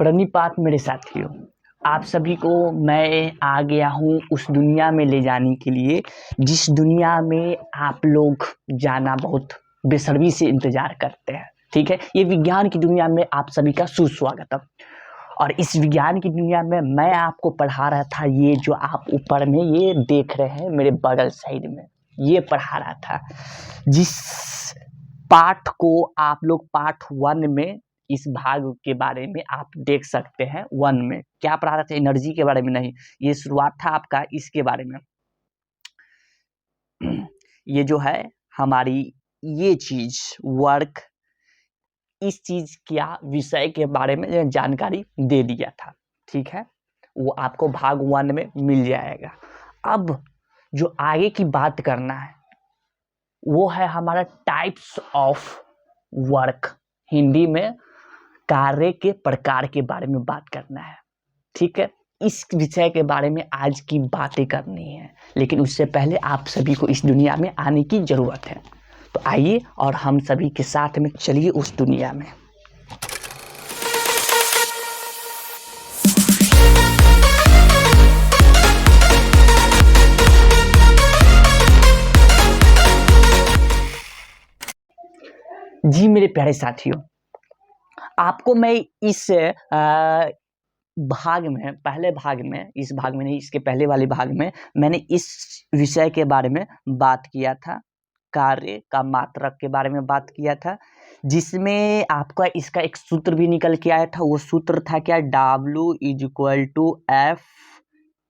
प्रणिपात मेरे साथियों, आप सभी को मैं आ गया हूँ उस दुनिया में ले जाने के लिए जिस दुनिया में आप लोग जाना बहुत बेसब्री से इंतजार करते हैं। ठीक है, ये विज्ञान की दुनिया में आप सभी का सुस्वागतम। और इस विज्ञान की दुनिया में मैं आपको पढ़ा रहा था, ये जो आप ऊपर में ये देख रहे हैं मेरे बगल साइड में, ये पढ़ा रहा था। जिस पाठ को आप लोग पार्ट 1 में इस भाग के बारे में आप देख सकते हैं। 1 में क्या पढ़ा रहा था? एनर्जी के बारे में नहीं, ये शुरुआत था आपका इसके बारे में। ये जो है हमारी ये चीज वर्क, इस चीज क्या विषय के बारे में जानकारी दे दिया था। ठीक है, वो आपको भाग 1 में मिल जाएगा। अब जो आगे की बात करना है वो है हमारा टाइप्स ऑफ वर्क, हिंदी में कार्य के प्रकार के बारे में बात करना है। ठीक है, इस विषय के बारे में आज की बातें करनी है, लेकिन उससे पहले आप सभी को इस दुनिया में आने की जरूरत है। तो आइए और हम सभी के साथ में चलिए उस दुनिया में। जी मेरे प्यारे साथियों, आपको मैं इस भाग में, पहले भाग में, इस भाग में नहीं, इसके पहले वाले भाग में मैंने इस विषय के बारे में बात किया था, कार्य का मात्रक के बारे में बात किया था, जिसमें आपका इसका एक सूत्र भी निकल के आया था। वो सूत्र था क्या? W = F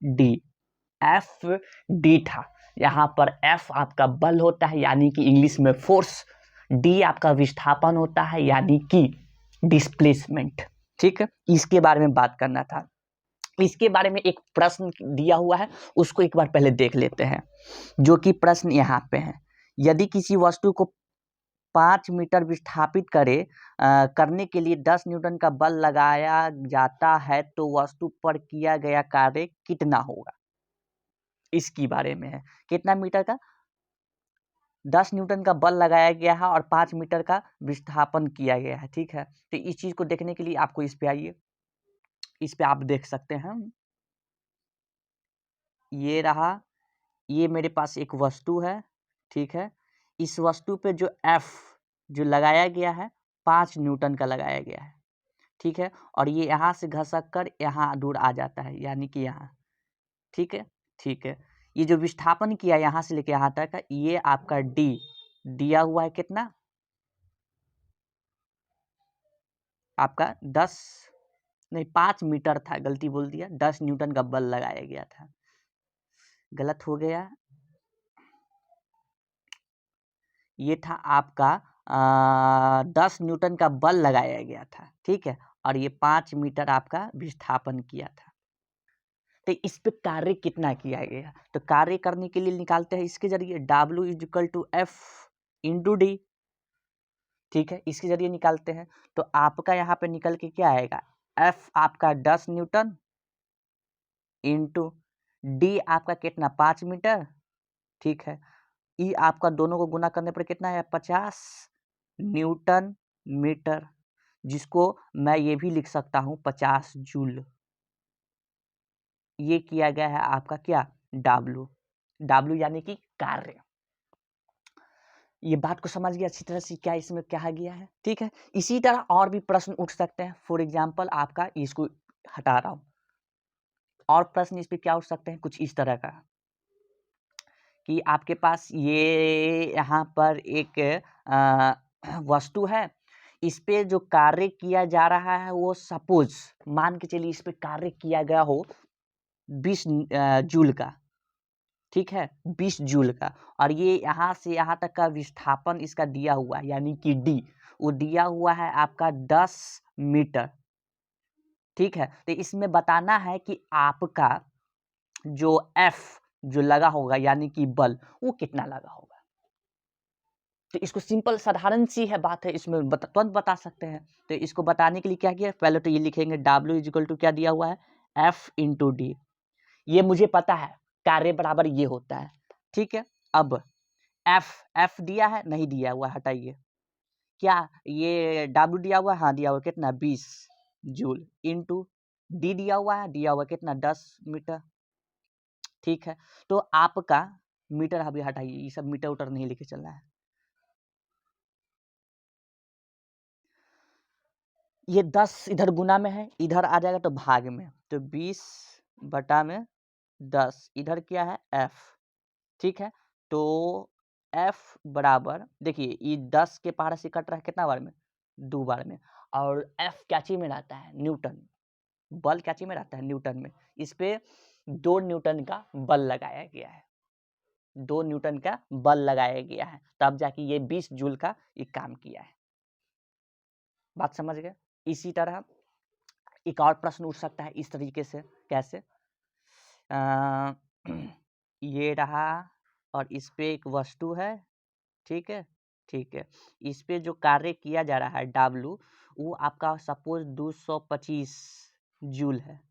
D। F D था। यहाँ पर F आपका बल होता है यानी कि इंग्लिश में फोर्स, D आपका विस्थापन होता है यानी कि डिस्प्लेसमेंट। ठीक है, इसके बारे में बात करना था। इसके बारे में एक प्रश्न दिया हुआ है, उसको एक बार पहले देख लेते हैं। जो कि प्रश्न यहाँ पे है, यदि किसी वस्तु को 5 मीटर विस्थापित करने के लिए 10 न्यूटन का बल लगाया जाता है तो वस्तु पर किया गया कार्य कितना होगा? इसके बारे में है। कितना मीटर का? 10 न्यूटन का बल लगाया गया है और 5 मीटर का विस्थापन किया गया है। ठीक है, तो इस चीज को देखने के लिए आपको इस पे आइए, इस पे आप देख सकते हैं। ये रहा, ये मेरे पास एक वस्तु है। ठीक है, इस वस्तु पे जो F जो लगाया गया है 5 न्यूटन का लगाया गया है। ठीक है, और ये यहाँ से घसक कर यहाँ दूर आ जाता है यानी कि यहाँ। ठीक है, ठीक है, ये जो विस्थापन किया यहाँ से लेके यहाँ तक है, ये आपका D दिया हुआ है। कितना? आपका 10 नहीं 5 मीटर था, गलती बोल दिया, 10 न्यूटन का बल लगाया गया था, गलत हो गया। ये था आपका 10 न्यूटन का बल लगाया गया था। ठीक है, और ये 5 मीटर आपका विस्थापन किया था। तो इस पे कार्य कितना किया गया? तो कार्य करने के लिए निकालते हैं इसके जरिए, W = F × D। ठीक है, इसके जरिए निकालते हैं तो आपका यहाँ पे निकल के क्या आएगा? F आपका 10 न्यूटन इंटू D आपका कितना? 5 मीटर। ठीक है, ई आपका दोनों को गुना करने पर कितना है? 50 न्यूटन मीटर, जिसको मैं ये भी लिख सकता हूँ 50 जूल। ये किया गया है आपका क्या? W यानी कि कार्य। ये बात को समझ गया अच्छी तरह से क्या इसमें कहा गया है? ठीक है, इसी तरह और भी प्रश्न उठ सकते हैं। फॉर एग्जाम्पल आपका इसको हटा रहा हूं, और प्रश्न इस पे क्या उठ सकते हैं? कुछ इस तरह का कि आपके पास ये यहाँ पर एक वस्तु है, इस पे जो कार्य किया जा रहा है वो सपोज मान के चलिए इस पे कार्य किया गया हो 20 जूल का। ठीक है, 20 जूल का, और ये यहाँ से यहाँ तक का विस्थापन इसका दिया हुआ है यानी कि D, वो दिया हुआ है आपका 10 मीटर। ठीक है, तो इसमें बताना है कि आपका जो F जो लगा होगा यानी कि बल, वो कितना लगा होगा। तो इसको सिंपल साधारण सी है बात है, इसमें तुरंत बता सकते हैं। तो इसको बताने के लिए क्या किया? पहले तो ये लिखेंगे W = क्या दिया हुआ है? F × D। ये मुझे पता है, कार्य बराबर ये होता है। ठीक है, अब F दिया है? नहीं दिया हुआ, हटाइए। क्या ये W दिया हुआ? हाँ दिया हुआ। कितना? 20। जूल इनटू डी दिया हुआ कितना 10 मीटर। ठीक है, तो आपका मीटर अभी हटाइए, ये सब मीटर उटर नहीं लेके चलना है। ये 10 इधर गुना में है, इधर आ जाएगा तो भाग में, तो 20/10 इधर क्या है f। ठीक है, तो f बराबर देखिए ये 10 के पहाड़ से कट रहा है कितना बार में, 2 बार में, और f क्या चीज में रहता है, न्यूटन। बल क्या चीज में रहता है, न्यूटन में। इस पे 2 न्यूटन का बल लगाया गया है, 2 न्यूटन का बल लगाया गया है, तब जाके ये 20 जूल का ये काम किया है। बात समझ गए। इसी तरह एक और प्रश्न उठ सकता है इस तरीके से, कैसे ये रहा और इस पे एक वस्तु है, ठीक है, ठीक है, इस पे जो कार्य किया जा रहा है W, वो आपका सपोज 225 जूल है,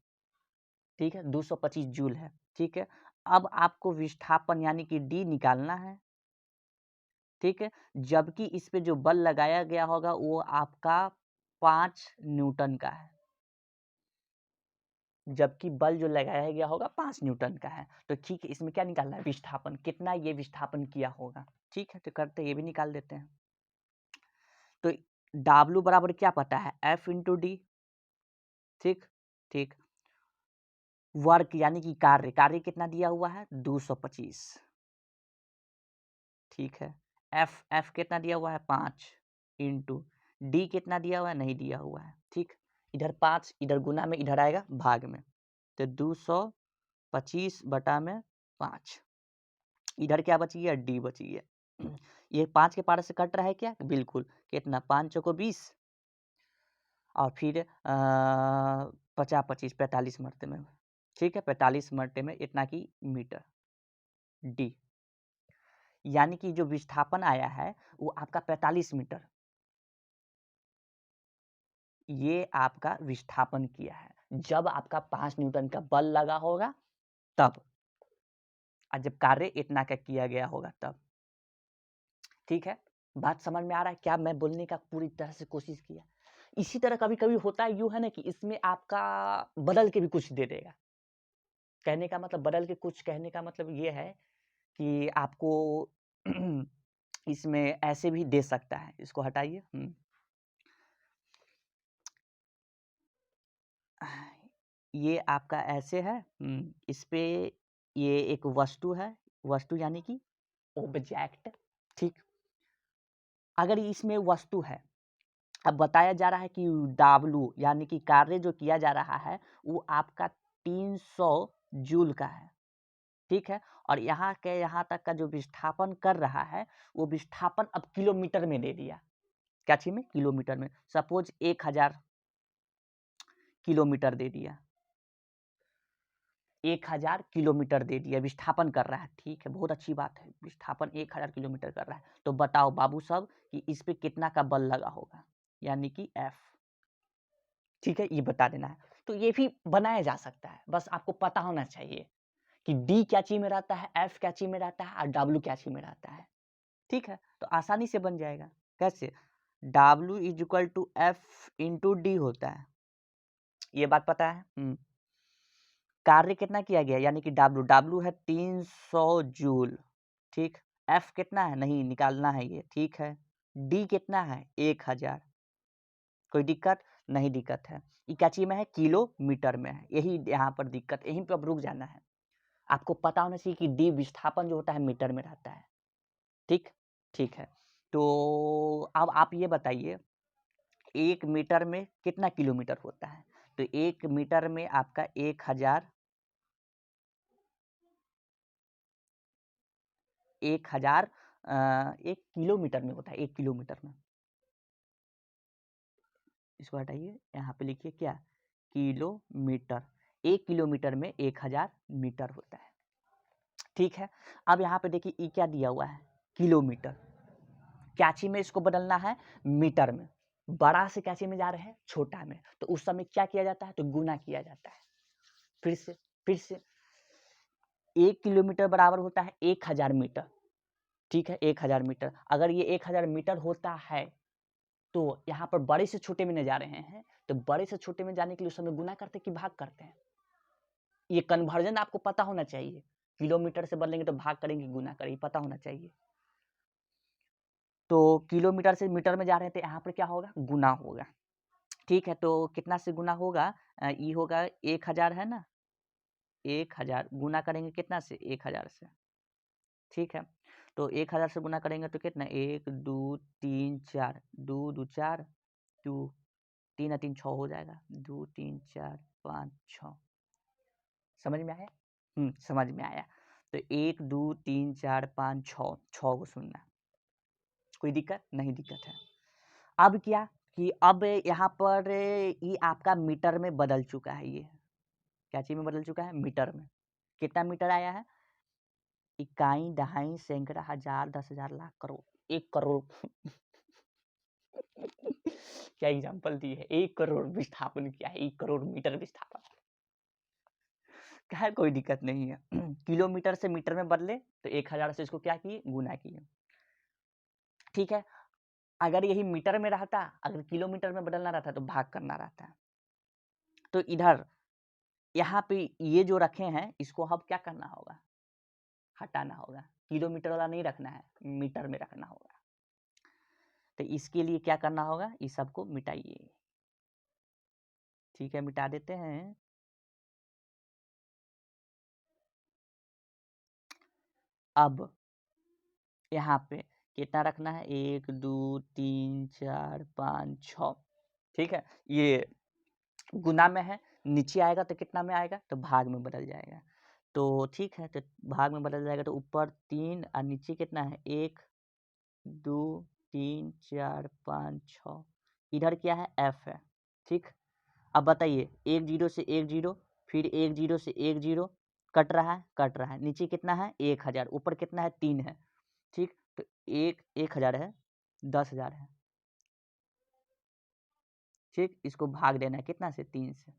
ठीक है, 225 जूल है, ठीक है। अब आपको विस्थापन यानी कि D निकालना है, ठीक है, जबकि इस पे जो बल लगाया गया होगा वो आपका 5 न्यूटन का है, जबकि बल जो लगाया गया होगा 5 न्यूटन का है। तो ठीक है, इसमें क्या निकालना है, विस्थापन, कितना ये विस्थापन किया होगा। ठीक है, तो करते ये भी निकाल देते हैं। तो W बराबर क्या पता है, F इंटू डी। ठीक ठीक, वर्क यानी कि कार्य, कार्य कितना दिया हुआ है 225। ठीक है, F कितना दिया हुआ है 5 इंटू डी कितना दिया हुआ है, नहीं दिया हुआ है। ठीक, इधर 5 इधर गुना में, इधर आएगा भाग में, तो 225/5, इधर क्या बची है, डी बची है। ये 5 के पारे से कट रहा है क्या, बिल्कुल, कितना 5 चौको 20 और फिर 50 25 45 मरते में, ठीक है, 45 मरते में इतना की मीटर डी, यानी कि जो विस्थापन आया है वो आपका 45 मीटर, ये आपका विस्थापन किया है जब आपका 5 न्यूटन का बल लगा होगा तब, और जब कार्य इतना का किया गया होगा तब। ठीक है, बात समझ में आ रहा है क्या, मैं बोलने का पूरी तरह से कोशिश किया। इसी तरह कभी कभी होता है यूं है ना कि इसमें आपका बदल के भी कुछ दे देगा, कहने का मतलब बदल के कुछ, कहने का मतलब ये है कि आपको इसमें ऐसे भी दे सकता है, इसको हटाइए। ये आपका ऐसे है, इस पे ये एक वस्तु है, वस्तु यानी कि ऑब्जेक्ट। ठीक, अगर इसमें वस्तु है, अब बताया जा रहा है कि W यानी कि कार्य जो किया जा रहा है वो आपका 300 जूल का है, ठीक है, और यहाँ के यहाँ तक का जो विस्थापन कर रहा है वो विस्थापन अब किलोमीटर में दे दिया, क्या चीज में, किलोमीटर में, सपोज 1000 किलोमीटर दे दिया, 1000 किलोमीटर दे दिया, विस्थापन कर रहा है। ठीक है, बहुत अच्छी बात है, विस्थापन 1000 किलोमीटर कर रहा है, तो बताओ बाबू साहब कि इस पे कितना का बल लगा होगा, यानी कि F। ठीक है, ये बता देना है। तो ये भी बनाया जा सकता है, बस आपको पता होना चाहिए कि D क्या चीज में रहता है, F क्या चीज में रहता है और W क्या चीज में रहता है। ठीक है, तो आसानी से बन जाएगा। कैसे, W is equal to F into d होता है, ये बात पता है। कार्य कितना किया गया, यानी कि W है 300 जूल, ठीक, F कितना है, नहीं निकालना है ये, ठीक है, D कितना है 1000, कोई दिक्कत नहीं, दिक्कत है, ये क्या चीज में है, किलोमीटर में है, यही यहाँ पर दिक्कत, यहीं पर अब रुक जाना है। आपको पता होना चाहिए कि D विस्थापन जो होता है मीटर में रहता है। ठीक, ठीक है, तो अब आप ये बताइए 1 मीटर में कितना किलोमीटर होता है, तो 1 मीटर में आपका 1000 1 किलोमीटर में होता है, 1 किलोमीटर में, इसको हटाइए, यहाँ पे लिखिए क्या, किलोमीटर, 1 किलोमीटर में 1000 मीटर होता है। ठीक है, अब यहाँ पे देखिए ये क्या दिया हुआ है, किलोमीटर, कैची में इसको बदलना है मीटर में, बड़ा से कैची में जा रहे हैं छोटा में, तो उस समय क्या किया जाता है, तो गुना किया जाता है। फिर से 1 किलोमीटर बराबर होता है 1000 मीटर, ठीक है, 1000 मीटर, अगर ये 1000 मीटर होता है तो यहाँ पर बड़े से छोटे में जा रहे हैं, तो बड़े से छोटे में जाने के लिए उस समय गुना करते कि भाग करते हैं? ये कन्वर्जन आपको पता होना चाहिए। किलोमीटर से बदलेंगे तो भाग करेंगे, गुना करेंगे, पता होना चाहिए। तो किलोमीटर से मीटर में जा रहे हैं तो यहाँ पर क्या होगा? गुना होगा। ठीक है, तो कितना से गुना होगा? ये होगा 1000 है ना, 1000 गुना करेंगे कितना से? 1000 से। ठीक है, तो 1000 से गुना करेंगे तो कितना? 1 2 3 4, 2 2 4, 2 3 3 6 हो जाएगा, 2 3 4 5 6। समझ में आया? समझ में आया। तो 1 2 3 4 5 6, 6 को सुनना। कोई दिक्कत? नहीं दिक्कत है। अब क्या कि अब यहाँ पर ये आपका मीटर में बदल चुका है। ये क्या चीज में बदल चुका है? मीटर में। कितना मीटर आया है? इकाई, दहाई, सैकड़ा, हजार, 10,000, लाख, करोड़। 1 करोड़। क्या एग्जाम्पल दी है? 1 करोड़ विस्थापन किया है, 1 करोड़ मीटर विस्थापन। क्या है? कोई दिक्कत नहीं है। किलोमीटर से मीटर में बदले तो 1000 से इसको क्या किए? गुना किए। ठीक है, अगर यही मीटर में रहता, अगर किलोमीटर में बदलना रहता तो भाग करना रहता। तो इधर यहाँ पे ये जो रखे हैं इसको अब क्या करना होगा? हटाना होगा। किलोमीटर वाला नहीं रखना है, मीटर में रखना होगा। तो इसके लिए क्या करना होगा? इस सबको मिटाइए। ठीक है, मिटा देते हैं। अब यहाँ पे कितना रखना है? 1 2 3 4 5 6। ठीक है, ये गुना में है, नीचे आएगा तो कितना में आएगा? तो भाग में बदल जाएगा। तो ठीक है, तो भाग में बदल जाएगा तो ऊपर 3 और नीचे कितना है? 1 2 3 4 5 6। इधर क्या है? F है। ठीक, अब बताइए, 1 0 से 1 0, फिर 1 0 से 1 0, कट रहा है, कट रहा है। नीचे कितना है? 1000, ऊपर कितना है? 3 है। ठीक, तो 1000 है, 10,000 है। ठीक, इसको भाग देना है कितना से? 3 से।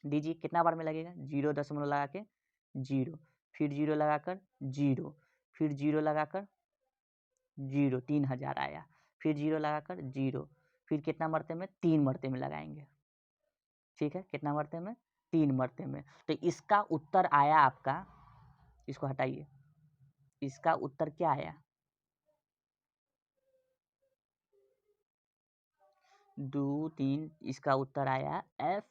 दीजिए कितना बार में लगेगा? 0 दशमलव लगा के 0, फिर 0 लगाकर 0, फिर 0 लगाकर 0, 3000 आया, फिर 0 लगाकर 0, फिर कितना मरते में? 3 मरते में लगाएंगे। ठीक है, कितना मरते में? 3 मरते में। तो इसका उत्तर आया आपका, इसको हटाइए, इसका उत्तर क्या आया? 2 3, इसका उत्तर आया F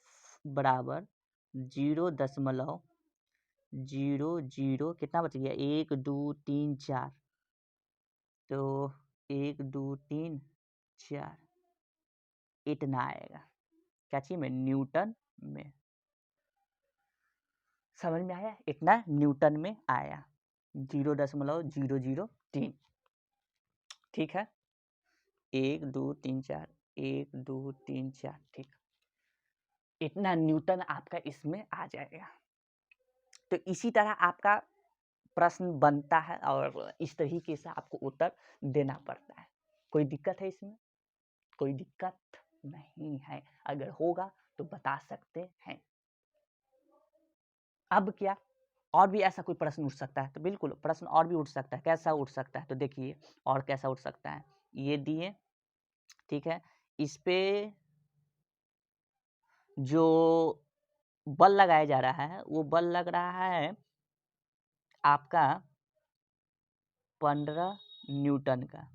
बराबर 0.00, कितना बच गया? 1 2 3 4, तो 1 2 3 4, इतना आएगा। क्या चीज में? न्यूटन में। समझ में आया? इतना न्यूटन में आया, 0.003। ठीक है, 1 2 3 4, 1 2 3 4। ठीक, इतना न्यूटन आपका इसमें आ जाएगा। तो इसी तरह आपका प्रश्न बनता है और इस तरीके से आपको उत्तर देना पड़ता है। कोई दिक्कत है इसमें? कोई दिक्कत नहीं है। अगर होगा तो बता सकते हैं। अब क्या और भी ऐसा कोई प्रश्न उठ सकता है? तो बिल्कुल प्रश्न और भी उठ सकता है। कैसा उठ सकता है? तो देखिए और कैसा उठ सकता है। ये दिए, ठीक है, इस पे जो बल लगाया जा रहा है वो बल लग रहा है आपका 15 न्यूटन का।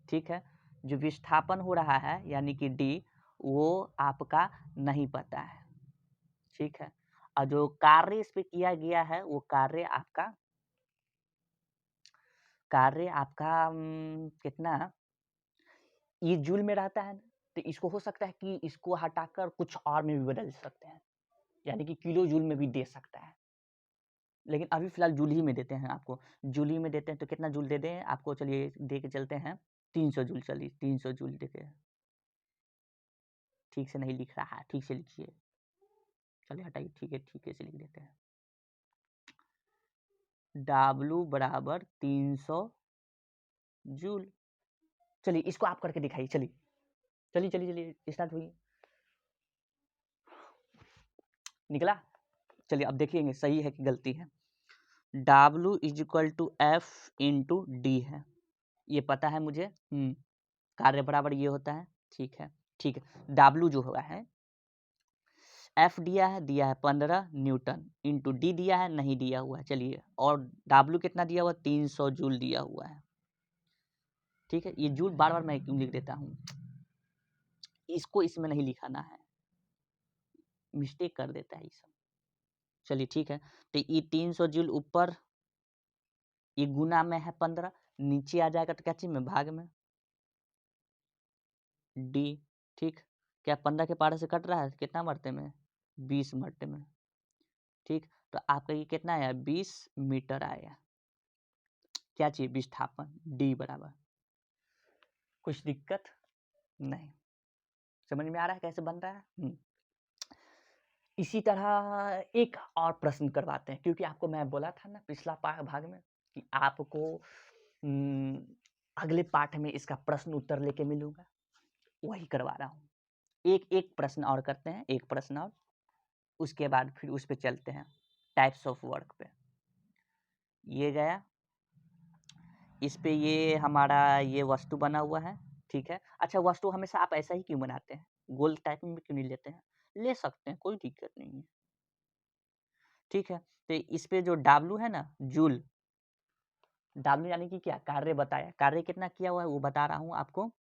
ठीक है, जो विस्थापन हो रहा है यानी कि डी, वो आपका नहीं पता है। ठीक है, और जो कार्य इस पे किया गया है वो कार्य आपका कितना? ये जूल में रहता है ना, तो इसको हो सकता है कि इसको हटाकर कुछ और में भी बदल सकते हैं, यानी कि किलो जूल में भी दे सकता है। लेकिन अभी फिलहाल जूल ही में देते हैं आपको। जूल ही में देते हैं तो कितना जूल दे दें आपको? चलिए दे के चलते हैं 300 जूल। चलिए 300 जूल देते। ठीक से नहीं लिख रहा है, ठीक से लिखिए। चलिए हटाइए, ठीक है से लिख देते हैं। W बराबर 300 जूल। चलिए इसको आप करके दिखाइए। चलिए चलिए चलिए चलिए स्टार्ट हुई। निकला? चलिए अब देखिएंगे सही है कि गलती है। W is equal to F into d है, ये पता है मुझे। कार्य बराबर ये होता है। ठीक है, ठीक है। W जो हुआ है, F दिया है 15 न्यूटन, इंटू D दिया है, नहीं दिया हुआ है, चलिए, और W कितना दिया हुआ, 300 जूल दिया हुआ है। ठीक है, ये जूल बार बार मैं क्यों लिख देता हूँ, इसको इसमें नहीं लिखाना है, मिस्टेक कर देता है ये सब। चलिए ठीक है, तो ये 300 जूल ऊपर, ये गुना में है 15, नीचे आ जाएगा तो क्या चीज में, भाग में, D। ठीक, क्या 15 के पारे से कट रहा है, कितना मरते में, 20 मरते में। ठीक, तो आपका ये कितना आया, 20 मीटर आया, क्या चाहिए, विस्थापन D बराबर। कुछ दिक्कत नहीं, समझ में आ रहा है कैसे बन रहा है। इसी तरह एक और प्रश्न करवाते हैं, क्योंकि आपको मैं बोला था ना पिछला भाग में कि आपको अगले पाठ में इसका प्रश्न उत्तर लेके मिलूंगा, वही करवा रहा हूँ। एक एक प्रश्न और करते हैं, एक प्रश्न और, उसके बाद फिर उस पे चलते हैं, टाइप्स ऑफ वर्क पे। ये गया, इस पे ये हमारा ये वस्तु बना हुआ है। ठीक है, अच्छा, वस्तु हमेशा आप ऐसा ही क्यों बनाते हैं, गोल टाइप में क्यों नहीं लेते हैं, ले सकते हैं, कोई दिक्कत नहीं है। ठीक है, तो इस पे जो W है ना, जूल, W यानी कि क्या, कार्य बताया, कार्य कितना किया हुआ है वो बता रहा हूं आपको,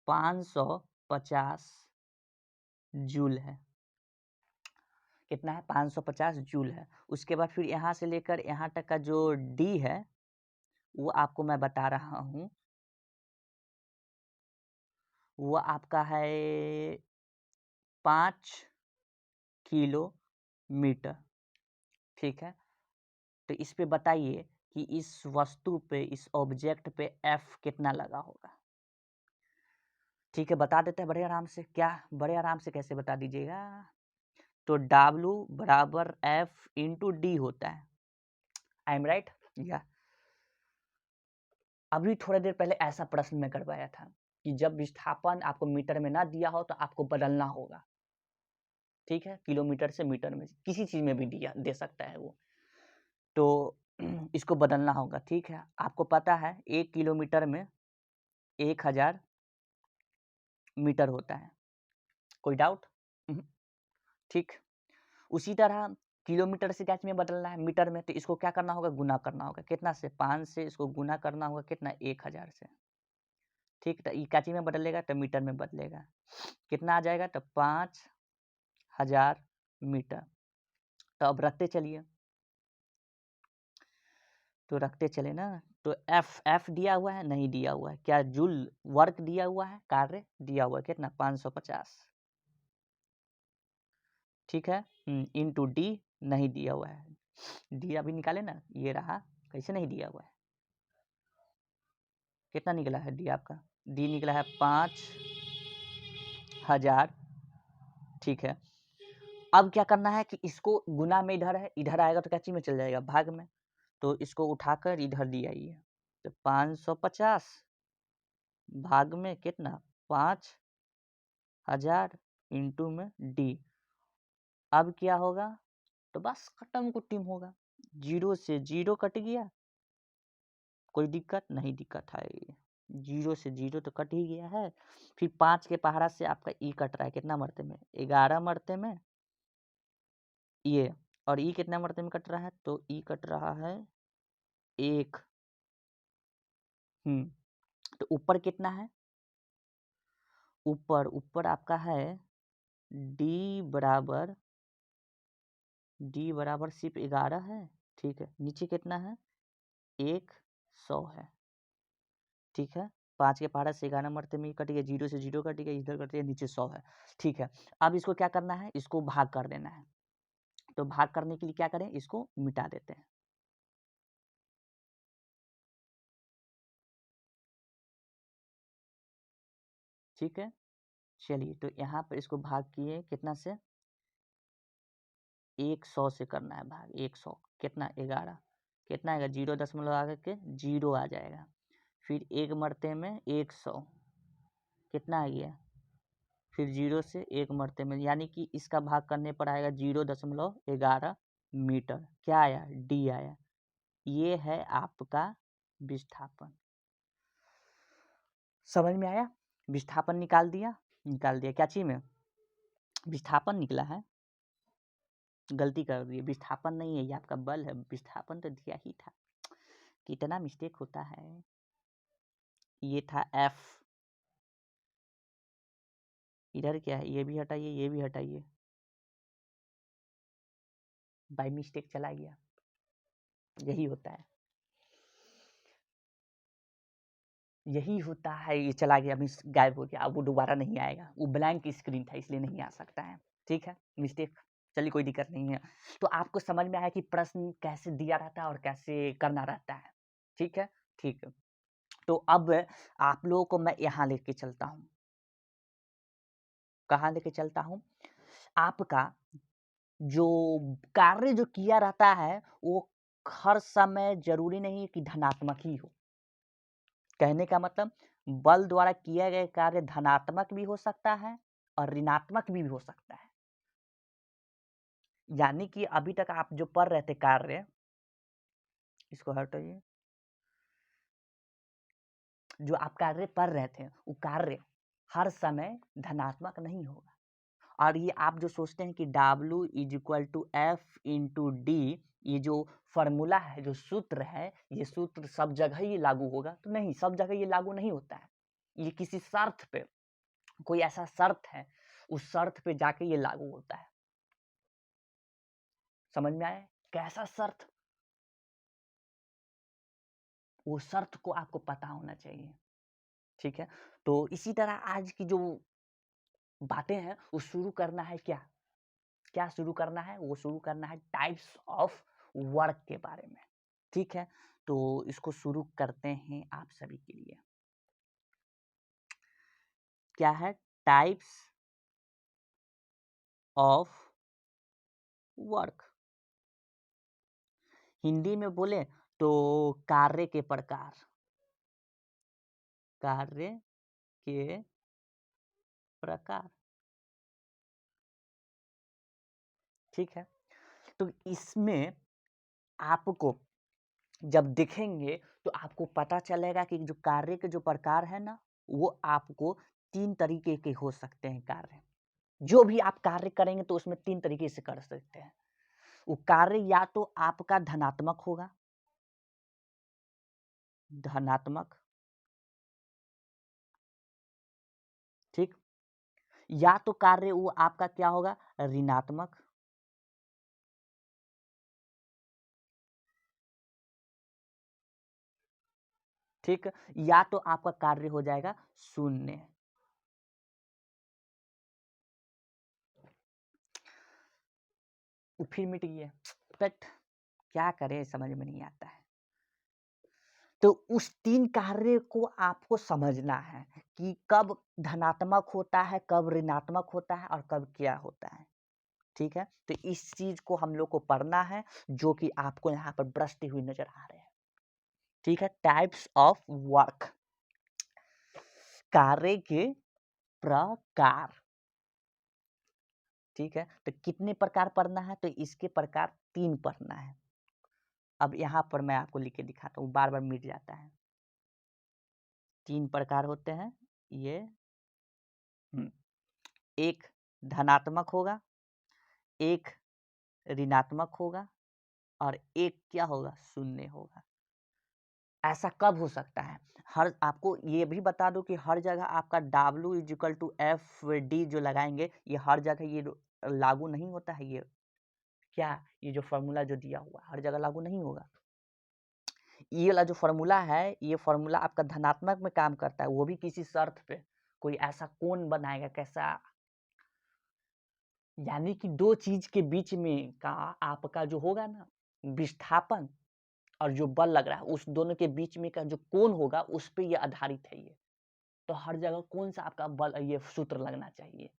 550 जूल है। कितना है, 550 जूल है। उसके बाद फिर यहाँ से लेकर यहाँ तक का जो D है वो आपको मैं बता रहा हूँ, वो आपका है 5 किलोमीटर। ठीक है, तो इस पे बताइए कि इस वस्तु पे, इस ऑब्जेक्ट पे F कितना लगा होगा। ठीक है, बता देते हैं बड़े आराम से, क्या बड़े आराम से कैसे बता दीजिएगा, तो W बराबर F इंटू D होता है। आई एम राइट, या अभी थोड़ी देर पहले ऐसा प्रश्न मैं करवाया था कि जब विस्थापन आपको मीटर में ना दिया हो तो आपको बदलना होगा। ठीक है, किलोमीटर से मीटर में, किसी चीज में भी दिया दे सकता है वो, तो इसको बदलना होगा। ठीक है, आपको पता है 1 किलोमीटर में 1000 मीटर होता है, कोई डाउट। ठीक, उसी तरह किलोमीटर से क्या में बदलना है, मीटर में, तो इसको क्या करना होगा, गुना करना होगा, कितना से, 5 से, इसको गुना करना होगा कितना, 1000 से। ठीक, तो ये क्या में बदलेगा, तो मीटर में बदलेगा, कितना आ जाएगा, तो 5000 मीटर। तो अब रखते चलिए, तो रखते चले ना, तो एफ दिया हुआ है, नहीं दिया हुआ है, क्या जूल वर्क दिया हुआ है, कार्य दिया हुआ है, कितना, 550। ठीक है, इंटू D नहीं दिया हुआ है, D अभी निकाले ना, ये रहा, कैसे नहीं दिया हुआ है, कितना निकला है D आपका, D निकला है 5000। ठीक है, अब क्या करना है कि इसको गुना में इधर है, इधर आएगा तो क्या चीज में चल जाएगा, भाग में, तो इसको उठाकर इधर दिया आइए, तो 550 भाग में कितना, 5000 इंटू में D। अब क्या होगा, तो बस खत्म कुट्टिम होगा, 0 से 0 कट गया, कोई दिक्कत नहीं, दिक्कत है, 0 से 0 तो कट ही गया है। फिर 5 के पहाड़ा से आपका ई कट रहा है, कितना मरते में, 11 मरते में ये, और ई कितना मरते में कट रहा है, तो ई कट रहा है 1। तो ऊपर कितना है, ऊपर ऊपर आपका है डी बराबर सिर्फ 11 है। ठीक है, नीचे कितना है, 100 है। ठीक है, 5 के पहाड़ा से 11 मरते में कट गया, 0 से 0 कट गया, इधर कट गया, नीचे 100 है। ठीक है, अब इसको क्या करना है, इसको भाग कर देना है, तो भाग करने के लिए क्या करें, इसको मिटा देते हैं। ठीक है, चलिए, तो यहाँ पर इसको भाग किए कितना से, 100 से करना है भाग, 100 कितना, 11, कितना आएगा, 0 दशमलव आगे के 0 आ जाएगा, फिर एक मरते में 100 कितना आ गया, फिर 0 से 1 मरते में, यानी कि इसका भाग करने पर आएगा 0.11 मीटर, क्या आया, D आया। ये है आपका विस्थापन, समझ में आया। विस्थापन निकाल दिया क्या चीज में, विस्थापन निकला है, गलती कर दी, विस्थापन नहीं है, ये आपका बल है, विस्थापन तो दिया ही था, कितना मिस्टेक होता है। ये था F, इधर क्या है, ये भी हटाइए, ये भी हटाइए, बाय मिस्टेक चला गया, यही होता है, यही होता है, ये चला गया, मिस गायब हो गया, अब वो दोबारा नहीं आएगा, वो ब्लैंक स्क्रीन था इसलिए नहीं आ सकता है, ठीक है, मिस्टेक, चलिए कोई दिक्कत नहीं है। तो आपको समझ में आया कि प्रश्न कैसे दिया रहता है और कैसे करना रहता है, ठीक है, ठीक है। तो अब आप लोगों को मैं यहाँ लेके चलता हूँ, कहाँ लेके चलता हूँ, आपका जो कार्य जो किया रहता है वो हर समय जरूरी नहीं है कि धनात्मक ही हो, कहने का मतलब बल द्वारा किया गया कार्य धनात्मक भी हो सकता है और ऋणात्मक भी हो सकता है। यानी कि अभी तक आप जो पढ़ रहे थे कार्य, इसको हटाइए, जो आप कार्य पढ़ रहे थे वो कार्य हर समय धनात्मक नहीं होगा, और ये आप जो सोचते हैं कि W is equal to F into d, ये जो फॉर्मूला है, जो सूत्र है, ये सूत्र सब जगह ही लागू होगा, तो नहीं, सब जगह ये लागू नहीं होता है, ये किसी शर्त पे, कोई ऐसा शर्त है, उस शर्त पे जाके ये लागू होता है, समझ में आया, कैसा शर्त, वो शर्त को आपको पता होना चाहिए, ठीक है। तो इसी तरह आज की जो बातें हैं वो शुरू करना है, क्या क्या शुरू करना है, वो शुरू करना है टाइप्स ऑफ वर्क के बारे में, ठीक है। तो इसको शुरू करते हैं आप सभी के लिए, क्या है, टाइप्स ऑफ वर्क, हिंदी में बोले तो कार्य के प्रकार, कार्य के प्रकार, ठीक है। तो इसमें आपको जब देखेंगे तो आपको पता चलेगा कि जो कार्य के जो प्रकार है ना, वो आपको 3 तरीके के हो सकते हैं कार्य, जो भी आप कार्य करेंगे तो उसमें 3 तरीके से कर सकते हैं। वो कार्य या तो आपका धनात्मक होगा, धनात्मक, ठीक, या तो कार्य वो आपका क्या होगा, ऋणात्मक, ठीक, या तो आपका कार्य हो जाएगा शून्य। फिर मिट गया, बट क्या करें, समझ में नहीं आता है। तो उस 3 कार्य को आपको समझना है कि कब धनात्मक होता है, कब ऋणात्मक होता है और कब क्या होता है, ठीक है। तो इस चीज को हम लोग को पढ़ना है, जो कि आपको यहाँ पर ब्रश्ते हुए नजर आ रहे हैं, ठीक है। टाइप्स ऑफ वर्क, कार्य के प्रकार, ठीक है। तो कितने प्रकार पढ़ना है, तो इसके प्रकार 3 पढ़ना है। अब यहाँ पर मैं आपको लिख के दिखाता हूँ, बार बार मिट जाता है। 3 प्रकार होते हैं ये, एक धनात्मक होगा, एक ऋणात्मक होगा और एक क्या होगा, शून्य होगा। ऐसा कब हो सकता है, हर आपको ये भी बता दूं कि हर जगह आपका W is equal to F d जो लगाएंगे, ये हर जगह ये लागू नहीं होता है, ये क्या, ये जो फॉर्मूला जो दिया हुआ हर जगह लागू नहीं होगा। ये वाला जो फॉर्मूला है, ये फॉर्मूला आपका धनात्मक में काम करता है, वो भी किसी शर्त पे, कोई ऐसा कोण बनाएगा कैसा, यानी कि 2 चीज के बीच में का आपका जो होगा ना विस्थापन और जो बल लग रहा है, उस दोनों के बीच में का जो कोण होगा उस पे ये आधारित है ये। तो हर जगह कौन सा आपका बल, ये सूत्र लगना चाहिए।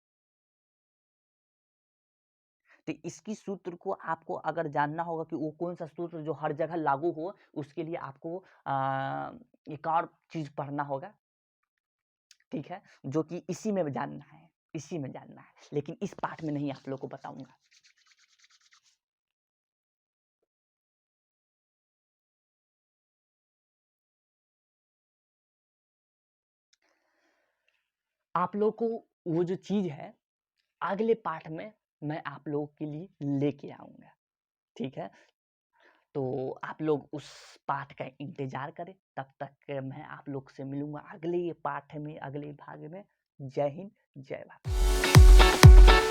तो इसकी सूत्र को आपको अगर जानना होगा कि वो कौन सा सूत्र जो हर जगह लागू हो, उसके लिए आपको एक और चीज पढ़ना होगा, ठीक है, जो कि इसी में जानना है, इसी में जानना है, लेकिन इस पाठ में नहीं आप लोग को बताऊंगा। आप लोग को वो जो चीज़ है अगले पार्ट में मैं आप लोगों के लिए लेके आऊँगा, ठीक है? तो आप लोग उस पार्ट का इंतज़ार करें, तब तक मैं आप लोग से मिलूँगा अगले पार्ट में, अगले भाग में। जय हिंद, जय भारत।